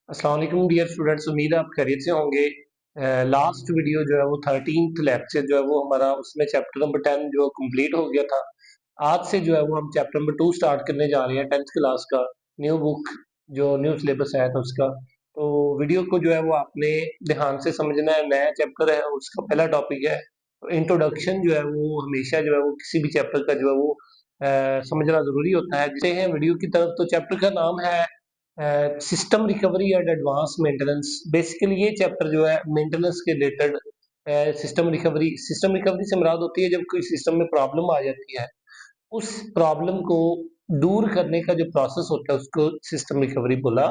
अस्सलाम वालेकुम dear students, उम्मीद है आप खैरियत से होंगे। लास्ट वीडियो जो है वो 13th लेक्चर जो है वो हमारा उसमें चैप्टर नंबर 10 जो कंप्लीट हो गया था। आज से जो है वो हम चैप्टर नंबर 2 स्टार्ट करने जा रहे हैं 10th क्लास का न्यू बुक जो न्यू सिलेबस आया था उसका। तो वीडियो को जो है वो आपने ध्यान से समझना है। नया चैप्टर है, उसका पहला टॉपिक है। तो इंट्रोडक्शन जो है वो हमेशा जो है वो किसी भी चैप्टर का जो है वो समझना जरूरी होता है। जैसे हैं वीडियो की तरफ, तो चैप्टर का नाम है system recovery and advance maintenance. Basically ये चैप्टर जो है मेंटेनेंस के रिलेटेड। सिस्टम रिकवरी से मुराद होती है जब कोई सिस्टम में प्रॉब्लम आ जाती है, उस प्रॉब्लम को दूर करने का जो प्रोसेस होता है उसको सिस्टम रिकवरी बोला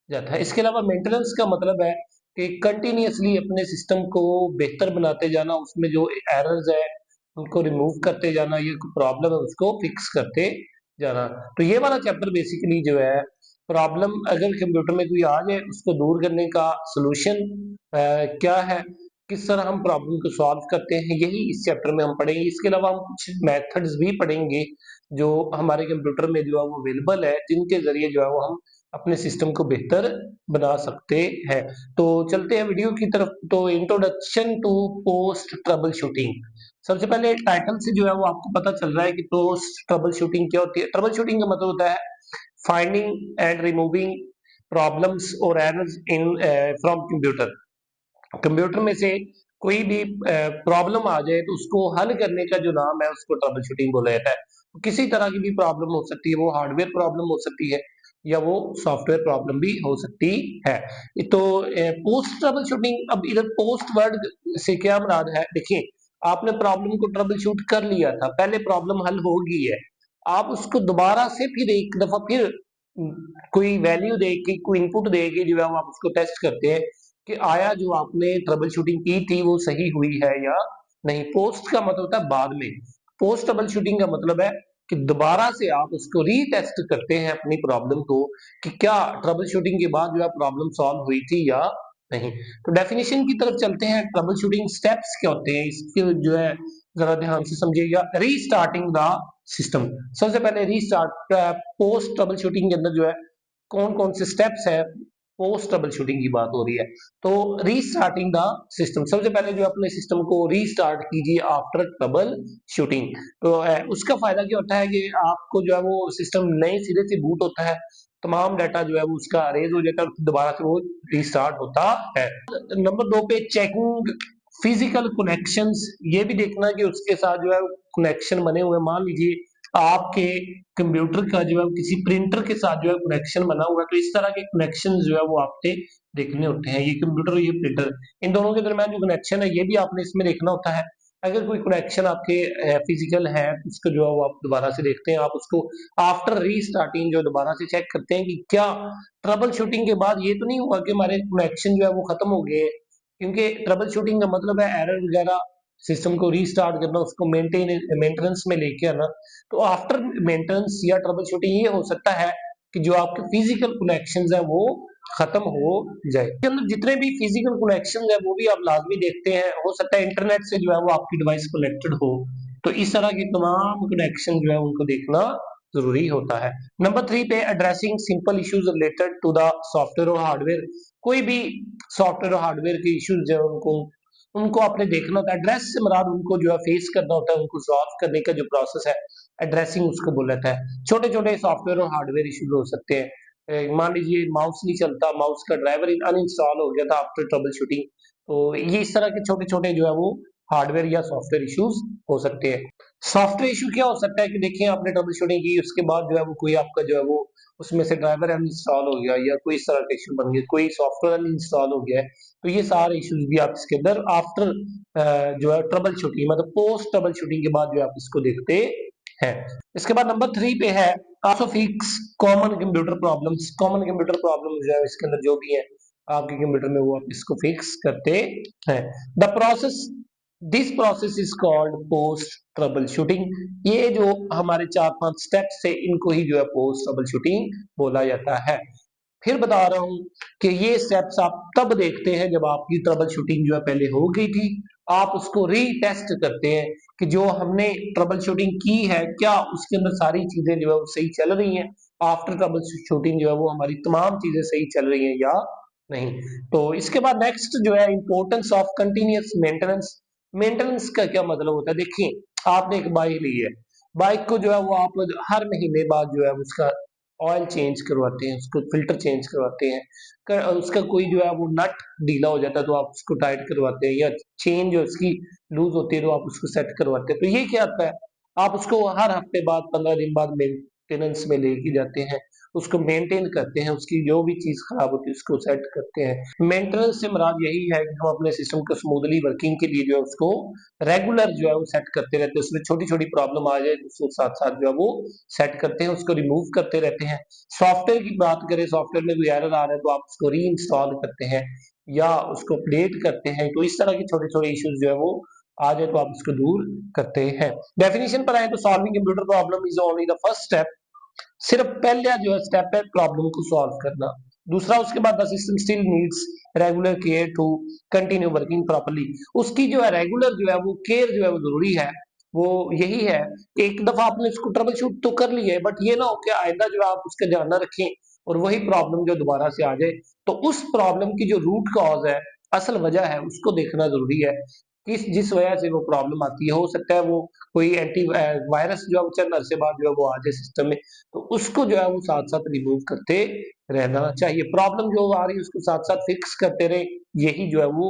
जाता है। इसके अलावा मेंटेनेंस का मतलब है कि कंटिन्यूअसली अपने सिस्टम को बेहतर बनाते जाना, उसमें जो एरर्स है उनको रिमूव करते जाना, ये प्रॉब्लम है उसको फिक्स करते जाना। तो ये वाला चैप्टर बेसिकली जो है प्रॉब्लम अगर कंप्यूटर में कोई आ जाए उसको दूर करने का सोल्यूशन क्या है, किस तरह हम प्रॉब्लम को सॉल्व करते हैं, यही इस चैप्टर में हम पढ़ेंगे। इसके अलावा हम कुछ मेथड्स भी पढ़ेंगे जो हमारे कंप्यूटर में जो है वो अवेलेबल है, जिनके जरिए जो है वो हम अपने सिस्टम को बेहतर बना सकते हैं। तो चलते हैं वीडियो की तरफ। तो introduction to post troubleshooting. सबसे पहले टाइटल से जो है वो आपको पता चल रहा है कि पोस्ट ट्रबल शूटिंग क्या होती है। ट्रबल शूटिंग का मतलब होता है फाइंडिंग एंड रिमूविंग प्रॉब्लम्स और errors in from computer. Computer में से कोई भी प्रॉब्लम आ जाए तो उसको हल करने का जो नाम है उसको ट्रबल शूटिंग बोला जाता है। किसी तरह की भी प्रॉब्लम हो सकती है, वो हार्डवेयर प्रॉब्लम हो सकती है या वो सॉफ्टवेयर प्रॉब्लम भी हो सकती है। तो पोस्ट ट्रबल शूटिंग, अब इधर पोस्ट वर्ड से क्या मुराद है, देखिए आपने प्रॉब्लम को ट्रबल शूट कर लिया था, पहले प्रॉब्लम हल हो गई है, आप उसको दोबारा से फिर एक दफा फिर कोई वैल्यू दे के, कोई इनपुट दे के जो है वो आप उसको टेस्ट करते हैं कि आया जो आपने ट्रबल शूटिंग की थी वो सही हुई है या नहीं। पोस्ट का मतलब होता है बाद में। पोस्ट ट्रबल शूटिंग का मतलब है कि दोबारा से आप उसको रीटेस्ट करते हैं अपनी प्रॉब्लम को कि क्या ट्रबल शूटिंग के बाद जो है प्रॉब्लम सॉल्व हुई थी या नहीं। तो डेफिनेशन की तरफ चलते हैं। ट्रबल शूटिंग स्टेप्स क्या होते हैं इसके जो है जरा ध्यान से समझिएगा। रीस्टार्टिंग द सिस्टम, सबसे पहले रीस्टार्ट पोस्ट ट्रबल शूटिंग के अंदर जो है कौन कौन से स्टेप्स है, पोस्ट ट्रबल शूटिंग की बात हो रही है। तो रीस्टार्टिंग द सिस्टम, सबसे पहले जो अपने सिस्टम को रीस्टार्ट कीजिए आफ्टर ट्रबल शूटिंग। तो उसका फायदा क्या होता है कि आपको जो है वो सिस्टम नए सिरे से बूट होता है, तमाम डाटा जो है वो उसका अरेज हो जाता है, दोबारा से वो रीस्टार्ट होता है। नंबर 2 पे चेकिंग फिजिकल कनेक्शंस, ये भी देखना कि उसके साथ जो है कनेक्शन बने हुए। मान लीजिए आपके कंप्यूटर का जो है किसी प्रिंटर के साथ जो है कनेक्शन बना हुआ है, तो इस तरह के कनेक्शन जो है वो आपने देखने होते हैं। ये कंप्यूटर, ये प्रिंटर, इन दोनों के दरमियान जो कनेक्शन है ये भी आपने इसमें देखना होता है। अगर कोई कनेक्शन आपके फिजिकल है उसको जो है वो आप दोबारा से देखते हैं, आप उसको आफ्टर रीस्टार्टिंग जो दोबारा से चेक करते हैं कि क्या ट्रबल शूटिंग के बाद ये तो नहीं हुआ कि हमारे कनेक्शन जो है वो खत्म हो गए। क्योंकि ट्रबल शूटिंग का मतलब है एरर वगैरह, सिस्टम को रीस्टार्ट करना, उसको मेंटेनेंस में लेके आना। तो आफ्टर मेंटेनेंस या ट्रबल शूटिंग ये हो सकता है कि जो आपके फिजिकल कनेक्शंस है वो खत्म हो जाए। इसके अंदर जितने भी फिजिकल कनेक्शन है वो भी आप लाजमी देखते हैं। हो सकता है इंटरनेट से जो है वो आपकी डिवाइस कनेक्टेड हो, तो इस तरह के तमाम कनेक्शन जो है उनको देखना जरूरी होता है। नंबर 3 पे addressing simple issues related to the software और हार्डवेयर। कोई भी सॉफ्टवेयर और हार्डवेयर के इश्यूज जो है उनको उनको आपने देखना होता है। एड्रेस से मुराद उनको जो है फेस करना होता है, उनको सॉल्व करने का जो प्रोसेस है एड्रेसिंग उसको बोला जाता है। छोटे छोटे सॉफ्टवेयर और हार्डवेयर इश्यूज हो सकते हैं। मान लीजिए माउस नहीं चलता, माउस का ड्राइवर अनइंस्टॉल हो गया था आफ्टर ट्रबल शूटिंग, तो ये इस तरह के छोटे छोटे जो है वो हार्डवेयर या सॉफ्टवेयर इश्यूज हो सकते हैं। सॉफ्टवेयर इशू क्या हो सकता है कि देखिए आपने ट्रबल शूटिंग की, उसके बाद जो है वो कोई आपका जो है वो उसमें से ड्राइवर अनइंस्टॉल हो गया या कोई इस तरह का इशू बन गया, कोई सॉफ्टवेयर अनइंस्टॉल हो गया है। तो ये सारे इश्यूज भी आप इसके अंदर आफ्टर जो है ट्रबल शूटिंग मतलब पोस्ट ट्रबल शूटिंग के बाद जो आप इसको देखते हैं। इसके बाद नंबर 3 पे है also fix common computer problems. Common computer problem जो है इसके अंदर जो भी है आपके कंप्यूटर में वो आप इसको फिक्स करते हैं। The process, this process is called post trouble shooting. ये जो हमारे 4-5 स्टेप्स है इनको ही जो है पोस्ट ट्रबल शूटिंग बोला जाता है। फिर बता रहा हूं कि ये स्टेप्स आप तब देखते हैं जब आपकी ट्रबल शूटिंग जो है पहले हो गई थी, आप उसको रीटेस्ट करते हैं कि जो हमने ट्रबल शूटिंग की है क्या उसके अंदर सारी चीजें जो है वो सही चल रही हैं। आफ्टर ट्रबल शूटिंग जो है वो हमारी तमाम चीजें सही चल रही हैं या नहीं। तो इसके बाद नेक्स्ट जो है importance of continuous maintenance. Maintenance का क्या मतलब होता है? देखिए, आपने एक बाइक ली है, बाइक को जो है वो आप हर महीने बाद जो है उसका ऑयल चेंज करवाते हैं, उसको फिल्टर चेंज करवाते हैं, उसका कोई जो है वो नट ढीला हो जाता है तो आप उसको टाइट करवाते हैं, या चेन जो उसकी लूज होती है तो आप उसको सेट करवाते हैं। तो ये क्या आता है, आप उसको हर हफ्ते बाद 15 दिन बाद मेंटेनेंस में लेके जाते हैं, उसको मेंटेन करते हैं, उसकी जो भी चीज खराब होती है उसको सेट करते हैं। मेंटेनेंस से मुराद यही है कि हम अपने सिस्टम को स्मूथली वर्किंग के लिए जो है उसको रेगुलर जो है वो सेट करते रहते हैं, उसमें छोटी छोटी प्रॉब्लम आ जाए उसके साथ साथ जो है वो सेट करते हैं, उसको रिमूव करते रहते हैं। सॉफ्टवेयर की बात करें, सॉफ्टवेयर में कोई एरर आ रहा है तो आप उसको री इंस्टॉल करते हैं या उसको अपडेट करते हैं। तो इस तरह के छोटे छोटे इश्यूज जो है वो आ जाए तो आप उसको दूर करते हैं। डेफिनेशन पर आए तो solving computer problem is only the first step. सिर्फ पहला जो है स्टेप है प्रॉब्लम को सॉल्व करना। दूसरा, उसके बाद the system still needs regular care to continue working properly. उसकी जो है रेगुलर जो है वो केयर जो है वो जरूरी है। वो यही है कि एक दफा आपने उसको ट्रबल शूट तो कर लिया है, बट ये ना हो कि आइंदा जो है आप उसका ध्यान ना रखें और वही प्रॉब्लम जो दोबारा से आ जाए। तो उस प्रॉब्लम की जो रूट कॉज है, असल वजह है, उसको देखना जरूरी है। किस जिस वजह से वो प्रॉब्लम आती है, हो सकता है वो कोई एंटी वायरस जो है वो चंद अरसे बाद जो है वो आ जाए सिस्टम में, तो उसको जो है वो साथ साथ रिमूव करते रहना चाहिए। प्रॉब्लम जो आ रही है उसको साथ साथ फिक्स करते रहे, यही जो है वो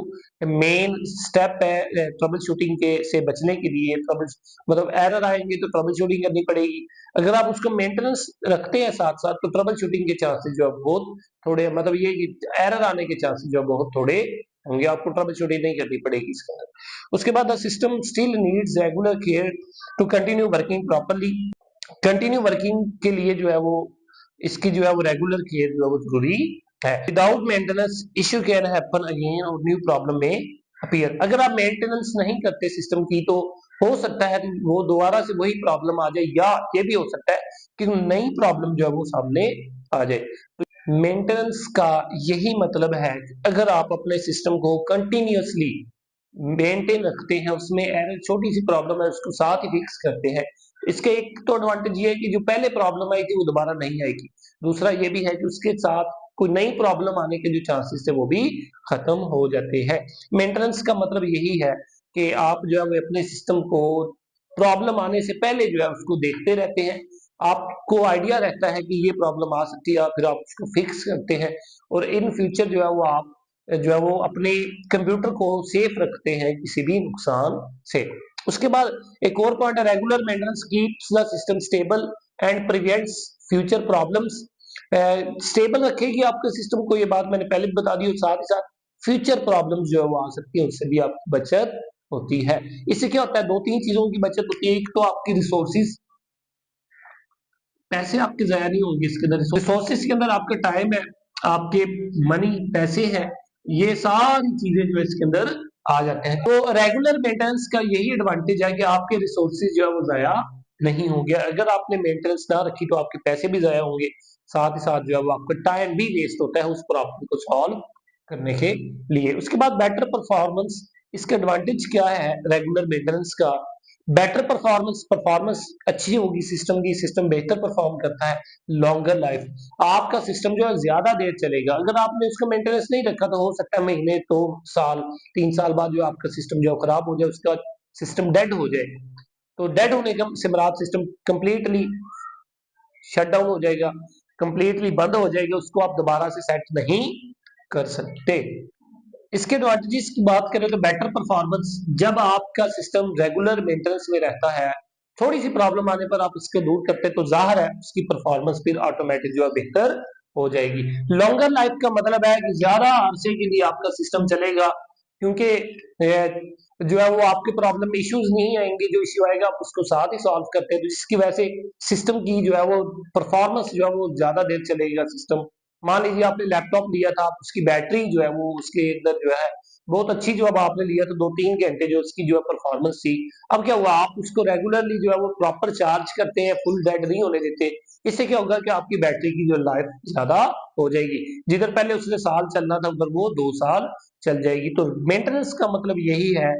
मेन स्टेप है ट्रबल शूटिंग के से बचने के लिए। ट्रबल मतलब एरर आएंगे तो ट्रबल शूटिंग करनी पड़ेगी। अगर आप उसको मेंटेनेंस रखते हैं साथ साथ तो ट्रबल शूटिंग के चांसेस जो है बहुत थोड़े, मतलब ये कि एरर आने के चांसेस जो है बहुत थोड़े होंगे, आपको ट्रबल शूटिंग नहीं करनी पड़ेगी इसके अंदर। उसके बाद the system still needs regular care to continue working properly. Continue working के लिए जो है वो इसकी जो है वो रेगुलर केयर जो है वो जरूरी है। Without maintenance issue can happen again और न्यू प्रॉब्लम में अपीयर। अगर आप मेंटेनेंस नहीं करते सिस्टम की तो हो सकता है वो दोबारा से वही प्रॉब्लम आ जाए, या ये भी हो सकता है कि नई प्रॉब्लम जो है वो सामने आ जाए। मेंटेनेंस का यही मतलब है कि अगर आप अपने सिस्टम को कंटिन्यूअसली मेंटेन रखते हैं, उसमें एरर छोटी सी प्रॉब्लम है उसको साथ ही फिक्स करते हैं, इसके एक तो एडवांटेज ये है कि जो पहले प्रॉब्लम आई थी वो दोबारा नहीं आएगी। दूसरा ये भी है कि उसके साथ कोई नई प्रॉब्लम आने के जो चांसेस थे वो भी खत्म हो जाते हैं। मेंटेनेंस का मतलब यही है कि आप जो है वो अपने सिस्टम को प्रॉब्लम आने से पहले जो है उसको देखते रहते हैं, आपको आइडिया रहता है कि ये प्रॉब्लम आ सकती है, फिर आप उसको फिक्स करते हैं और इन फ्यूचर जो है वो आप जो है वो अपने कंप्यूटर को सेफ रखते हैं किसी भी नुकसान से। उसके बाद एक और पॉइंट है, regular maintenance keeps the system stable and prevents future problems. Stable रखेगी आपके सिस्टम को, ये बात मैंने पहले भी बता दी, और साथ ही साथ फ्यूचर प्रॉब्लम्स जो है वो आ सकती है, उससे भी आपकी बचत होती है। इससे क्या होता है, दो तीन चीजों की बचत होती है। एक तो आपकी रिसोर्सिस, पैसे आपके जाया नहीं होंगे इसके अंदर। रिसोर्सेज के अंदर आपका टाइम है, आपके मनी पैसे हैं, ये सारी चीजें जो है इसके अंदर आ जाते हैं। तो रेगुलर मेंटेनेंस का यही एडवांटेज है कि आपके रिसोर्सेज जो है वो जाया नहीं होंगे। अगर आपने मेंटेनेंस ना रखी तो आपके पैसे भी जाया होंगे, साथ ही साथ जो है वो आपका टाइम भी वेस्ट होता है उस प्रॉब्लम को सॉल्व करने के लिए। उसके बाद बेटर परफॉर्मेंस, इसका एडवांटेज क्या है रेगुलर मेंटेनेंस का? बेटर परफॉर्मेंस, परफॉर्मेंस अच्छी होगी सिस्टम की, सिस्टम बेहतर परफॉर्म करता है। लॉन्गर लाइफ, आपका सिस्टम जो है ज्यादा देर चलेगा। अगर आपने उसका मेंटेनेंस नहीं रखा तो हो सकता है महीने, 2 साल, 3 साल बाद जो आपका सिस्टम जो खराब हो जाए, उसका सिस्टम डेड हो जाए। तो डेड होने का से मुराद सिस्टम कंप्लीटली शट डाउन हो जाएगा, कंप्लीटली बंद हो जाएगा, उसको आप दोबारा से सेट नहीं कर सकते। इसके एडवांटेजेस की बात करें तो बेटर परफॉर्मेंस, जब आपका सिस्टम रेगुलर मेंटेनेंस में रहता है, थोड़ी सी प्रॉब्लम आने पर आप उसको दूर करते हैं तो जाहिर है उसकी परफॉर्मेंस फिर ऑटोमेटिक जो है बेहतर हो जाएगी। लॉन्गर लाइफ का मतलब है कि ज्यादा अरसे के लिए आपका सिस्टम चलेगा, क्योंकि जो है वो आपके प्रॉब्लम में इश्यूज नहीं आएंगे, जो इश्यू आएगा आप उसको साथ ही सॉल्व करते हैं, तो जिसकी वजह से सिस्टम की जो है वो परफॉर्मेंस जो है वो ज्यादा देर चलेगा सिस्टम। मान लीजिए आपने लैपटॉप लिया था, आप उसकी बैटरी जो है वो उसके अंदर जो है बहुत अच्छी, जो अब आपने लिया तो 2-3 घंटे जो उसकी जो है परफॉर्मेंस थी। अब क्या हुआ, आप उसको रेगुलरली जो है वो प्रॉपर चार्ज करते हैं, फुल डेड नहीं होने देते, इससे क्या होगा कि आपकी बैटरी की जो लाइफ ज्यादा हो जाएगी। जिधर पहले उसने साल चलना था उधर वो 2 साल चल जाएगी। तो मेंटेनेंस का मतलब यही है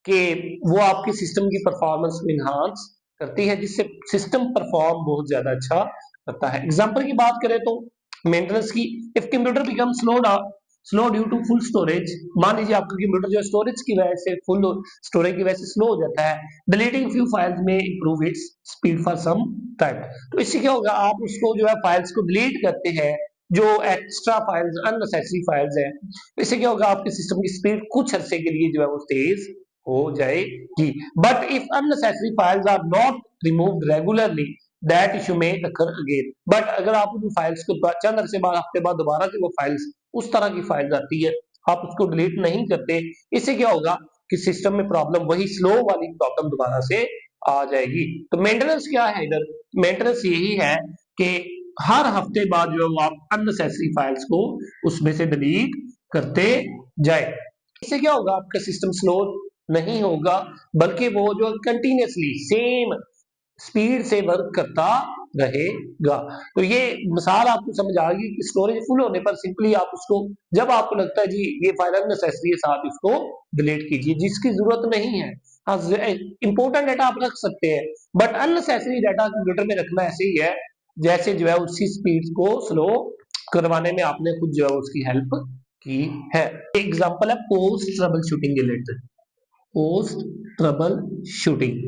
कि वो आपकी सिस्टम की परफॉर्मेंस को इनहांस करती है, जिससे सिस्टम परफॉर्म बहुत ज्यादा अच्छा करता है। एग्जाम्पल की बात करें तो मेंटेनेंस की, if computer become slow down, slow due to full storage, मान लीजिए आपका कंप्यूटर जो स्टोरेज की वजह से, फुल स्टोरेज की वजह से स्लो हो जाता है। Deleting few files may improve its speed for some time. तो इससे क्या होगा, आप उसको जो है फाइल्स को डिलीट करते हैं, जो एक्स्ट्रा फाइल्स अननेसेसरी फाइल्स है, तो इससे क्या होगा, आपके सिस्टम की स्पीड कुछ अरसे के लिए जो है वो तेज हो जाएगी। But if unnecessary files are not removed regularly that issue may occur again. But अगर आप उन फाइल्स को चंद अरसे बाद, हफ्ते बाद दोबारा से वो फाइल्स, उस तरह की फाइल्स आती है, आप उसको डिलीट नहीं करते, इससे क्या होगा कि सिस्टम में प्रॉब्लम, वही स्लो वाली प्रॉब्लम दोबारा से आ जाएगी। तो मेंटेनेंस क्या है इधर, मेंटेनेंस यही है कि हर हफ्ते बाद जो है वो आप अननेसेसरी फाइल्स को उसमें से डिलीट करते जाए। इससे क्या होगा, आपका सिस्टम स्लो नहीं होगा, बल्कि वो जो कंटिन्यूसली सेम स्पीड से वर्क करता रहेगा। तो ये मिसाल आपको समझ आ गई कि स्टोरेज फुल होने पर सिंपली आप उसको, जब आपको लगता है जी ये फाइल अननेसेसरी है, आप इसको डिलीट कीजिए, जिसकी जरूरत नहीं है। हाँ, इंपॉर्टेंट डाटा आप रख सकते हैं, बट अननेसेसरी डाटा कंप्यूटर में रखना ऐसे ही है जैसे जो है उसकी स्पीड को स्लो करवाने में आपने खुद जो है उसकी हेल्प की है। एग्जाम्पल है post trouble shooting related. Post trouble shooting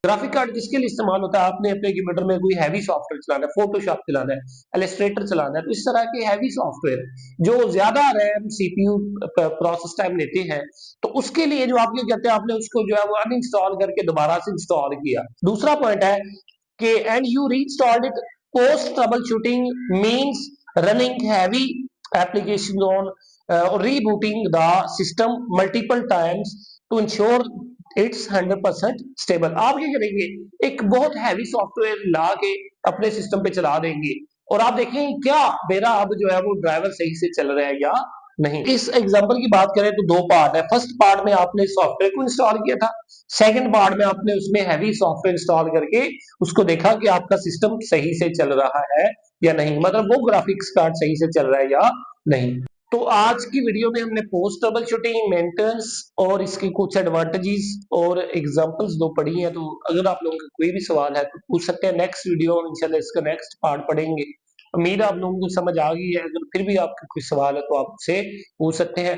graphic card किसके लिए इस्तेमाल होता है, आपने अपने कंप्यूटर में कोई हैवी सॉफ्टवेयर चलाना है, फोटोशॉप चलाना है, इलस्ट्रेटर चलाना है, तो इस तरह के हैवी सॉफ्टवेयर जो ज्यादा रैम सीपीयू प्रोसेस टाइम लेते हैं, तो उसके लिए जो आप ये कहते हैं, आपने उसको जो है वो अनइंस्टॉल करके दोबारा से इंस्टॉल किया। दूसरा पॉइंट है कि and you reinstalled it post troubleshooting means running heavy application on or rebooting the system multiple times to ensure it's 100% stable. आप क्या करेंगे, एक बहुत हैवी सॉफ्टवेयर ला के अपने सिस्टम पे चला देंगे, और आप देखेंगे क्या मेरा अब जो है वो ड्राइवर सही से चल रहा है या नहीं। इस एग्जांपल की बात करें तो दो पार्ट है। फर्स्ट पार्ट में आपने सॉफ्टवेयर को इंस्टॉल किया था, सेकंड पार्ट में आपने उसमें हैवी सॉफ्टवेयर इंस्टॉल करके उसको देखा कि आपका सिस्टम सही से चल रहा है या नहीं, मतलब वो ग्राफिक्स कार्ड सही से चल रहा है या नहीं। तो आज की वीडियो में हमने पोस्ट ट्रबल शूटिंग, मेंटेनेंस और इसकी कुछ एडवांटेजेस और एग्जांपल्स दो पढ़ी हैं। तो अगर आप लोगों का कोई भी सवाल है तो पूछ सकते हैं, नेक्स्ट वीडियो में इंशाल्लाह इसका नेक्स्ट पार्ट पढ़ेंगे। उम्मीद है आप लोगों को समझ आ गई है, अगर फिर भी आपका कोई सवाल है तो आप उससे पूछ सकते हैं।